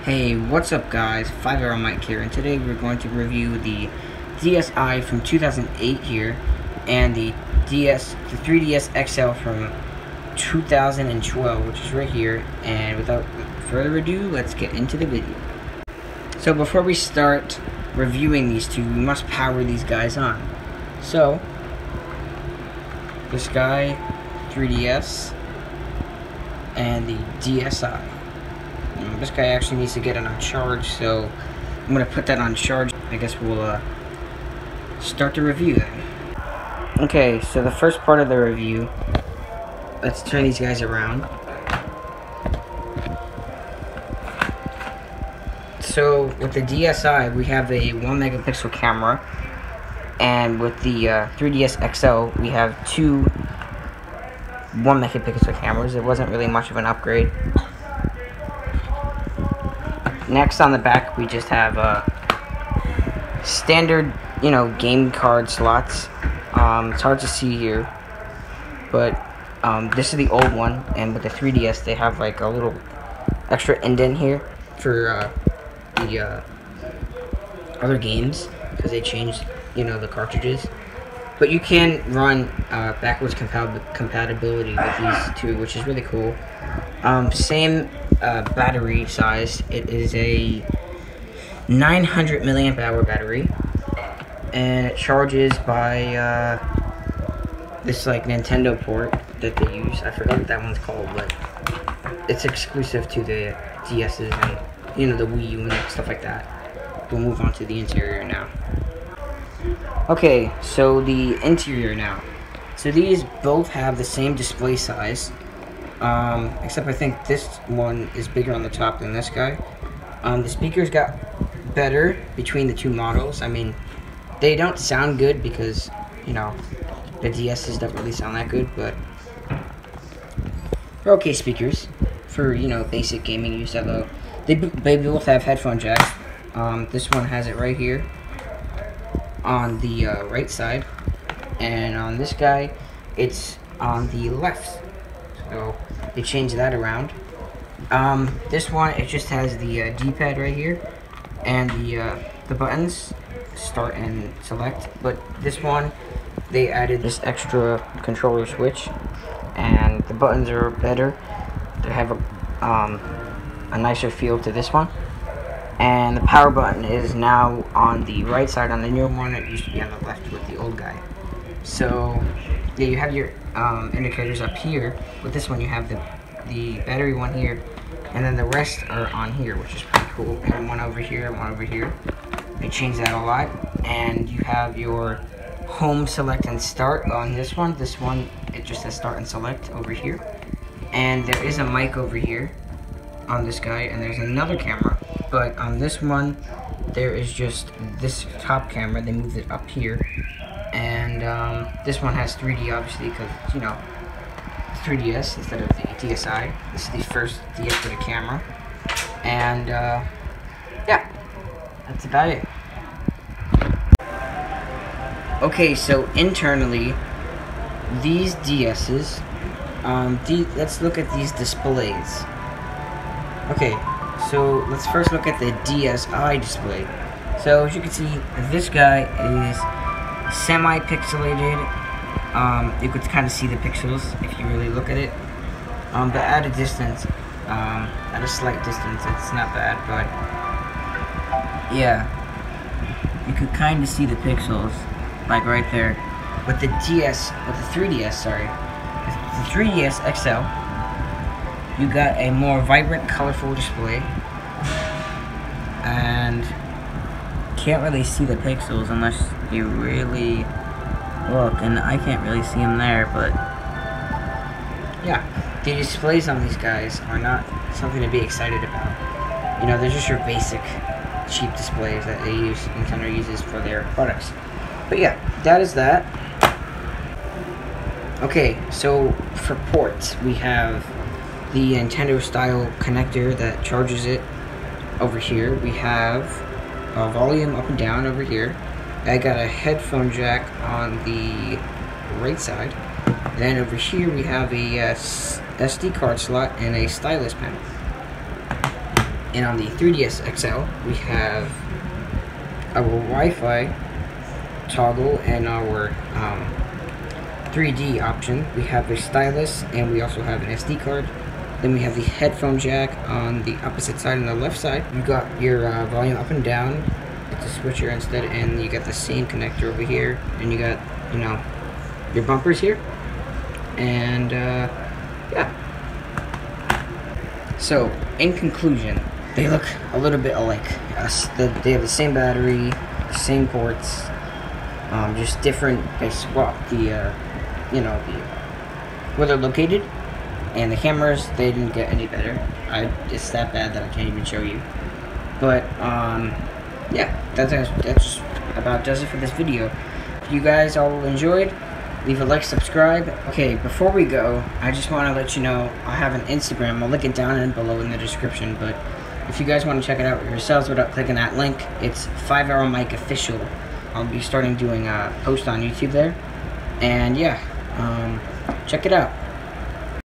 Hey, what's up guys? 5 Arrow Mike here, and today we're going to review the DSi from 2008 here, and the 3DS XL from 2012, which is right here. And without further ado, let's get into the video. So before we start reviewing these two, we must power these guys on. So, this guy, 3DS, and the DSi. This guy actually needs to get it on charge, so I'm going to put that on charge. I guess we'll start the review then. Okay, so the first part of the review, let's turn these guys around. So with the DSi, we have a 1 megapixel camera, and with the 3DS XL, we have two 1 megapixel cameras. It wasn't really much of an upgrade. Next on the back, we just have standard, game card slots. It's hard to see here, but this is the old one, and with the 3DS, they have like a little extra indent here for the other games, because they changed, the cartridges. But you can run backwards compatibility with these two, which is really cool. Same battery size. It is a 900 milliamp hour battery, and it charges by this like Nintendo port that they use. I forgot what that one's called, but it's exclusive to the DS's and the Wii U and stuff like that. We'll move on to the interior now. Okay, so the interior now. So these both have the same display size. Except I think this one is bigger on the top than this guy. The speakers got better between the two models. I mean, they don't sound good because, the DS's don't really sound that good, but they're okay speakers for, basic gaming use, although they both have headphone jacks. This one has it right here on the right side, and on this guy, it's on the left. So they changed that around. This one, it just has the D-pad right here, and the buttons, start and select. But this one, they added this extra controller switch, and the buttons are better. They have a nicer feel to this one. And the power button is now on the right side on the new one. It used to be on the left with the old guy. So yeah, you have your indicators up here. With this one, you have the battery one here, and then the rest are on here, which is pretty cool. And one over here, and one over here. They changed that a lot. And you have your home, select, and start on this one. This one, it just says start and select over here. And there is a mic over here on this guy, and there's another camera. But on this one, there is just this top camera. They moved it up here. And this one has 3D, obviously, because, 3DS instead of the DSi. This is the first DS with a camera. And, yeah, that's about it. Okay, so internally, these DS's, let's look at these displays. Okay, so let's first look at the DSi display. So as you can see, this guy is semi-pixelated. You could kind of see the pixels if you really look at it. But at a distance, at a slight distance, it's not bad. But yeah, you could kind of see the pixels, like right there. With the 3DS, sorry, the 3DS XL, you got a more vibrant, colorful display, and can't really see the pixels unless you really look, and I can't really see them there. But yeah, the displays on these guys are not something to be excited about. They're just your basic cheap displays that Nintendo uses for their products. But yeah, that is that. Okay, so for ports, we have the Nintendo style connector that charges it over here. We have volume up and down over here. I got a headphone jack on the right side. Then over here we have a SD card slot and a stylus pen. And on the 3DS XL, we have our Wi-Fi toggle and our 3D option. We have a stylus, and we also have an SD card. Then we have the headphone jack on the opposite side and the left side. You got your volume up and down. It's a switcher instead, and you got the same connector over here. And you got, you know, your bumpers here. And yeah. So in conclusion, they look a little bit alike. They have the same battery, the same ports, just different. They swapped the, you know, where they're located, and the cameras, they didn't get any better. It's that bad that I can't even show you. But yeah, that's about does it for this video. If you guys all enjoyed, leave a like, subscribe. Okay, before we go, I just want to let you know I have an Instagram. I'll link it down and below in the description. But if you guys want to check it out yourselves without clicking that link, it's 5-Hour Mike Official. I'll be starting doing a post on YouTube there. And yeah, check it out.